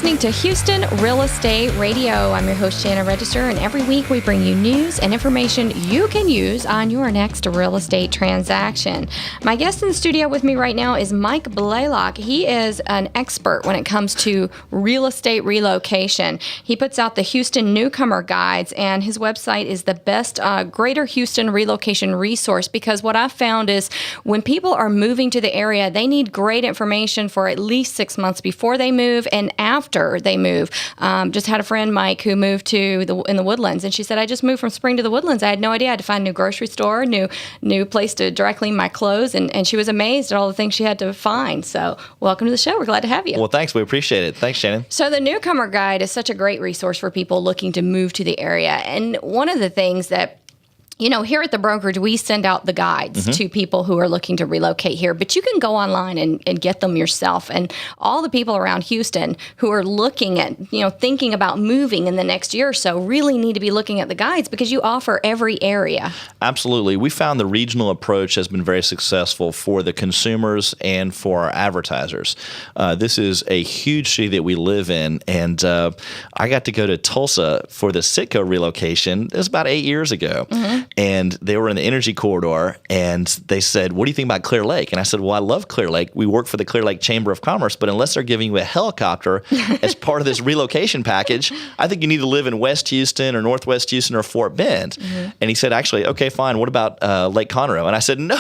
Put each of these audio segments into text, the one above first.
listening to Houston Real Estate Radio. I'm your host, Shannon Register, and every week we bring you news and information you can use on your next real estate transaction. My guest in the studio with me right now is Mike Blalock. He is an expert when it comes to real estate relocation. He puts out the Houston Newcomer guides, and his website is the best Greater Houston relocation resource, because what I've found is when people are moving to the area, they need great information for at least 6 months before they move and after they move. Just had a friend, Mike, who moved to in the Woodlands, and she said, I just moved from Spring to the Woodlands. I had no idea. I had to find a new grocery store, new place to dry clean my clothes, and she was amazed at all the things she had to find. So welcome to the show. We're glad to have you. Well, thanks. We appreciate it. Thanks, Shannon. So the Newcomer Guide is such a great resource for people looking to move to the area. And one of the things that here at the brokerage, we send out the guides to people who are looking to relocate here, but you can go online and get them yourself. And all the people around Houston who are looking at, thinking about moving in the next year or so really need to be looking at the guides, because you offer every area. Absolutely. We found the regional approach has been very successful for the consumers and for our advertisers. This is a huge city that we live in, and I got to go to Tulsa for the Sitco relocation. It was about 8 years ago. And they were in the energy corridor, and they said, what do you think about Clear Lake? And I said, well, I love Clear Lake. We work for the Clear Lake Chamber of Commerce, but unless they're giving you a helicopter as part of this relocation package, I think you need to live in West Houston or Northwest Houston or Fort Bend. And he said, actually, okay, fine. What about Lake Conroe? And I said, no.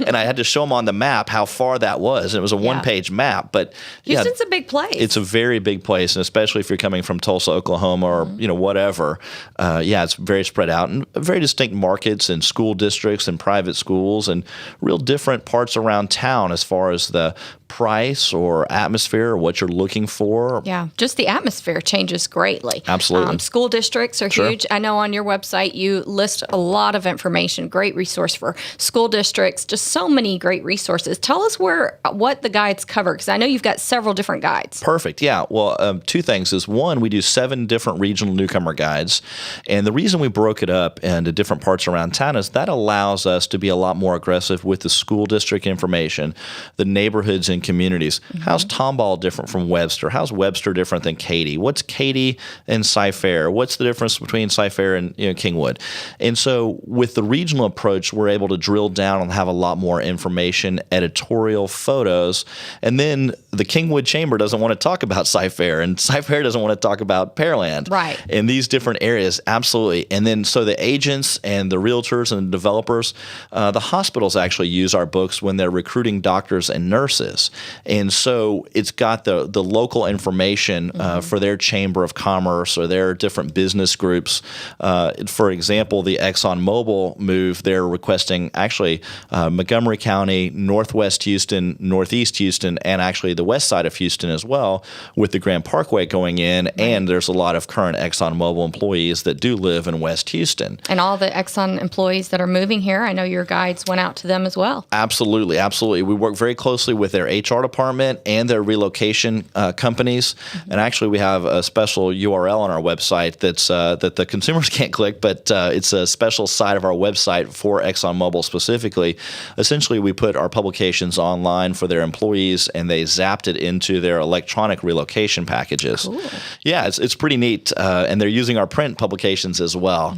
And I had to show him on the map how far that was. And it was a one-page map. But Houston's a big place. It's a very big place, and especially if you're coming from Tulsa, Oklahoma, or whatever. It's very spread out and very distinct markets and school districts and private schools, and real different parts around town as far as the price or atmosphere or what you're looking for. Yeah, just the atmosphere changes greatly. Absolutely. School districts are huge. I know on your website you list a lot of information, great resource for school districts, just so many great resources. Tell us what the guides cover, because I know you've got several different guides. Perfect. Yeah. Well, two things is, one, we do 7 different regional newcomer guides, and the reason we broke it up into different parts around town is that allows us to be a lot more aggressive with the school district information, the neighborhoods and communities. How's Tomball different from Webster? How's Webster different than Katy? What's Katy and Cy-Fair? What's the difference between Cy-Fair and Kingwood? And so with the regional approach, we're able to drill down and have a lot more information, editorial photos, and then the Kingwood Chamber doesn't want to talk about Cy-Fair, and Cy-Fair doesn't want to talk about Pearland. Right. In these different areas, absolutely. And then so the agents and the realtors and the developers, the hospitals actually use our books when they're recruiting doctors and nurses. And so it's got the local information for their chamber of commerce or their different business groups. For example, the ExxonMobil move, they're requesting actually Montgomery County, Northwest Houston, Northeast Houston, and actually the west side of Houston as well, with the Grand Parkway going in. And there's a lot of current ExxonMobil employees that do live in West Houston. And all the Exxon employees that are moving here, I know your guides went out to them as well. Absolutely. Absolutely. We work very closely with their HR department and their relocation companies. And actually, we have a special URL on our website that the consumers can't click, but it's a special side of our website for ExxonMobil specifically. Essentially, we put our publications online for their employees, and they zapped it into their electronic relocation packages. Cool. Yeah, it's pretty neat. And they're using our print publications as well.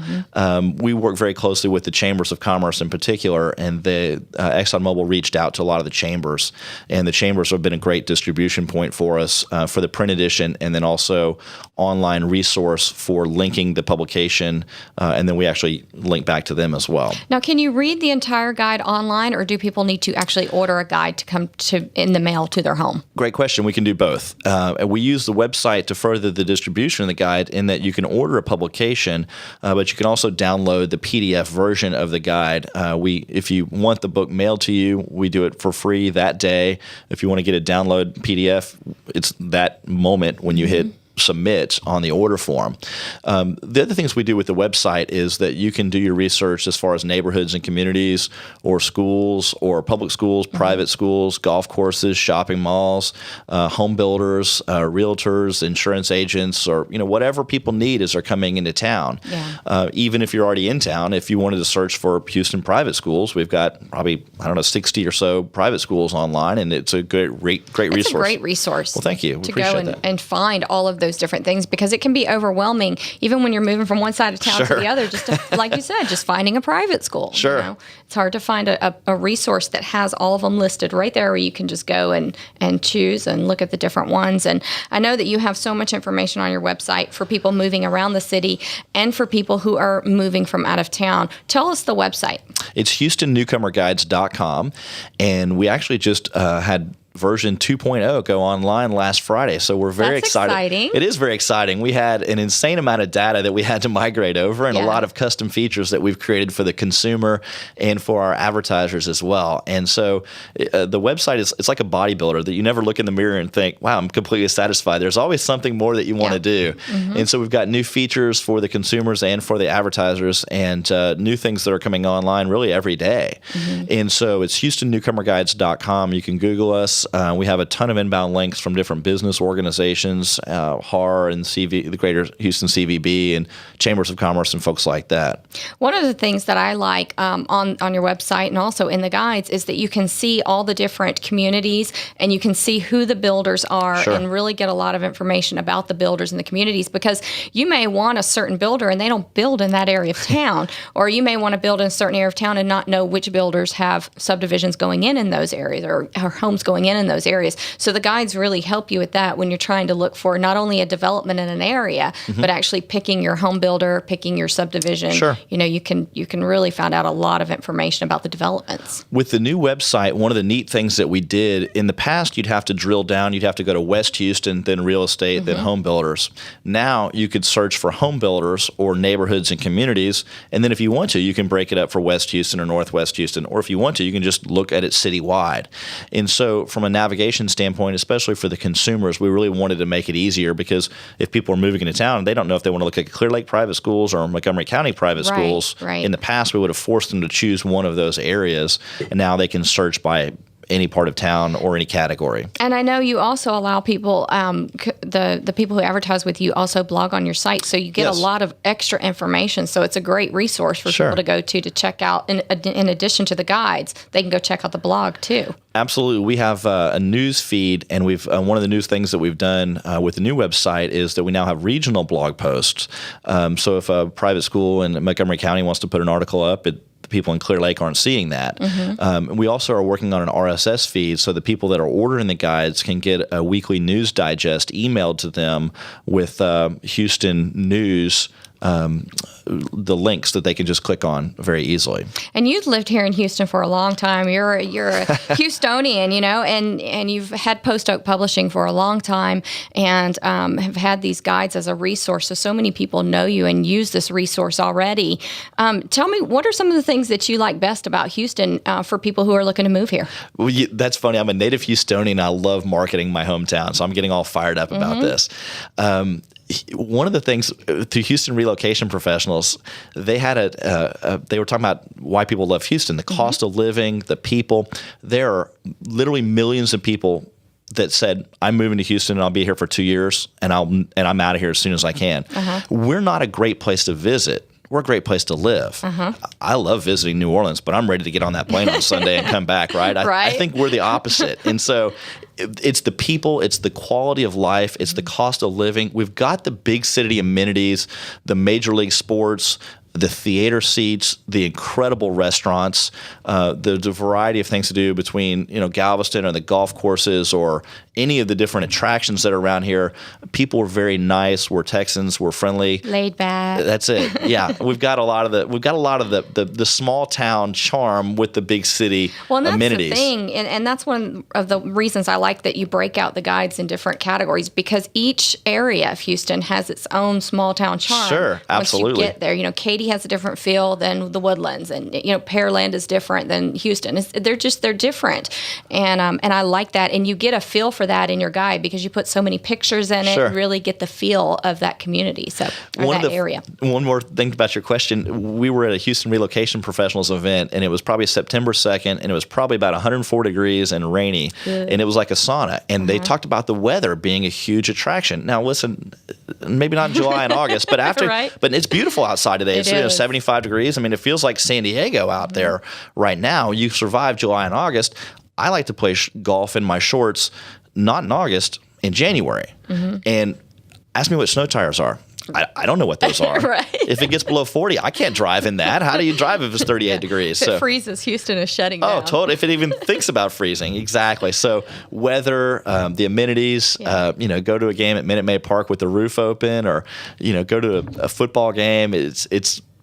We work very closely with the chambers of commerce in particular, and the ExxonMobil reached out to a lot of the chambers, and the chambers have been a great distribution point for us for the print edition, and then also online resource for linking the publication, and then we actually link back to them as well. Now, can you read the entire guide online, or do people need to actually order a guide to come in the mail to their home? Great question. We can do both. We use the website to further the distribution of the guide, in that you can order a publication, but you can also download the PDF version of the guide. If you want the book mailed to you, we do it for free that day. If you want to get a download PDF, it's that moment when you hit submit on the order form. The other things we do with the website is that you can do your research as far as neighborhoods and communities or schools or public schools, private schools, golf courses, shopping malls, home builders, realtors, insurance agents, or whatever people need as they're coming into town. Yeah. Even if you're already in town, if you wanted to search for Houston private schools, we've got probably 60 or so private schools online, and it's a great resource. It's a great resource. Well, thank you. We to appreciate go that. and find all of those different things, because it can be overwhelming, even when you're moving from one side of town to the other. Just to, like you said, just finding a private school. Sure. It's hard to find a resource that has all of them listed right there, where you can just go and choose and look at the different ones. And I know that you have so much information on your website for people moving around the city and for people who are moving from out of town. Tell us the website. It's HoustonNewcomerGuides.com, and we actually just had version 2.0 go online last Friday. So we're very excited. Exciting. It is very exciting. We had an insane amount of data that we had to migrate over, and a lot of custom features that we've created for the consumer and for our advertisers as well. And so the website it's like a bodybuilder that you never look in the mirror and think, wow, I'm completely satisfied. There's always something more that you want to do. And so we've got new features for the consumers and for the advertisers, and new things that are coming online really every day. And so it's HoustonNewcomerGuides.com. You can Google us. We have a ton of inbound links from different business organizations, HAR and the Greater Houston CVB and Chambers of Commerce and folks like that. One of the things that I like on your website and also in the guides is that you can see all the different communities, and you can see who the builders are and really get a lot of information about the builders and the communities, because you may want a certain builder and they don't build in that area of town, or you may want to build in a certain area of town and not know which builders have subdivisions going in those areas or homes going in those areas. So the guides really help you with that when you're trying to look for not only a development in an area, but actually picking your home builder, picking your subdivision. You can really find out a lot of information about the developments. With the new website, one of the neat things that we did in the past, you'd have to drill down, you'd have to go to West Houston, then real estate, then home builders. Now you could search for home builders or neighborhoods and communities, and then if you want to, you can break it up for West Houston or Northwest Houston, or if you want to, you can just look at it citywide. And so from a navigation standpoint, especially for the consumers, we really wanted to make it easier, because if people are moving into town, they don't know if they want to look at Clear Lake private schools or Montgomery County private schools. In the past, we would have forced them to choose one of those areas, and now they can search by any part of town or any category. And I know you also allow people, the people who advertise with you also blog on your site, so you get a lot of extra information. So it's a great resource for people to go to check out. In addition to the guides, they can go check out the blog too. Absolutely. We have a news feed, and we've one of the new things that we've done with the new website is that we now have regional blog posts. So if a private school in Montgomery County wants to put an article up, the people in Clear Lake aren't seeing that. We also are working on an RSS feed, so the people that are ordering the guides can get a weekly news digest emailed to them with Houston news, the links that they can just click on very easily. And you've lived here in Houston for a long time. You're a Houstonian, and you've had Post Oak Publishing for a long time, and have had these guides as a resource. So many people know you and use this resource already. Tell me, what are some of the things that you like best about Houston for people who are looking to move here? Well, that's funny. I'm a native Houstonian. I love marketing my hometown, so I'm getting all fired up about this. One of the things to Houston relocation professionals, they had they were talking about why people love Houston, the cost of living, the people. There are literally millions of people that said, I'm moving to Houston and I'll be here for 2 years and I'm out of here as soon as I can. We're not a great place to visit. We're a great place to live. I love visiting New Orleans, but I'm ready to get on that plane on Sunday and come back, right? I think we're the opposite. And so it's the people, it's the quality of life, it's the cost of living. We've got the big city amenities, the major league sports, the theater seats, the incredible restaurants, the variety of things to do between Galveston or the golf courses or any of the different attractions that are around here. People are very nice. We're Texans. We're friendly, laid back. That's it. Yeah, we've got a lot of the small town charm with the big city amenities. That's the thing, and that's one of the reasons I like that you break out the guides in different categories, because each area of Houston has its own small town charm. Sure, absolutely. Once you get there, Katy Kentucky has a different feel than the Woodlands, and Pearland is different than Houston. They're different, and I like that. And you get a feel for that in your guide because you put so many pictures in it. Sure. Really get the feel of that community. Area. One more thing about your question: we were at a Houston Relocation Professionals event, and it was probably September 2nd, and it was probably about 104 degrees and rainy, and it was like a sauna. And they talked about the weather being a huge attraction. Now, listen, maybe not in July and August, but after, right? But it's beautiful outside today. It's 75 degrees. I mean, it feels like San Diego out there right now. You survive July and August. I like to play golf in my shorts, not in August, in January. And ask me what snow tires are. I don't know what those are. Right. If it gets below 40, I can't drive in that. How do you drive if it's 38 degrees? If it freezes, Houston is shutting down. Oh, totally. If it even thinks about freezing. Exactly. So weather, the amenities, go to a game at Minute Maid Park with the roof open, or, go to a football game.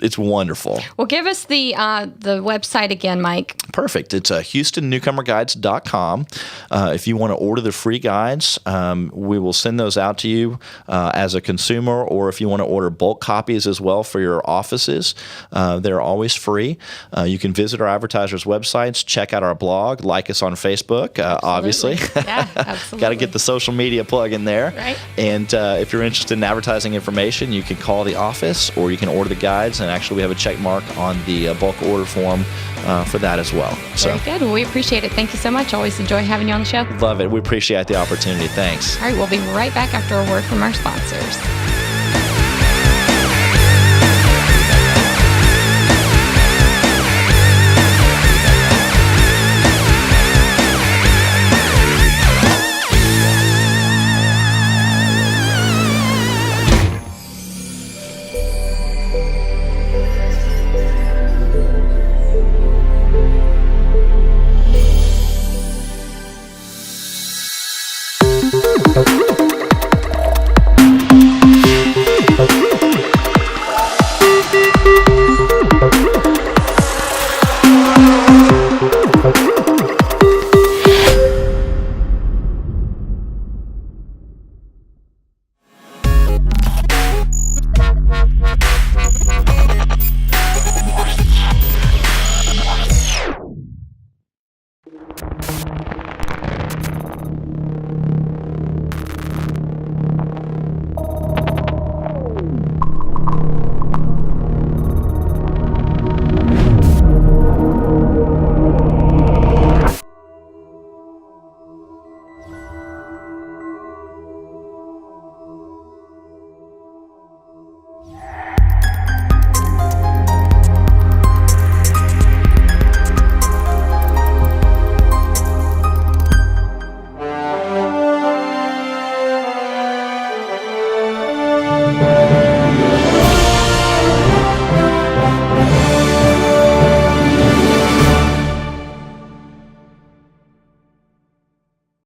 It's wonderful. Well, give us the website again, Mike. Perfect. It's HoustonNewcomerGuides.com. If you want to order the free guides, we will send those out to you as a consumer, or if you want to order bulk copies as well for your offices, they're always free. You can visit our advertisers' websites, check out our blog, like us on Facebook, obviously. Yeah, absolutely. Got to get the social media plug in there. Right. And if you're interested in advertising information, you can call the office, or you can order the guides. And actually, we have a check mark on the bulk order form for that as well. Very good. Well, we appreciate it. Thank you so much. Always enjoy having you on the show. Love it. We appreciate the opportunity. Thanks. All right. We'll be right back after a word from our sponsors.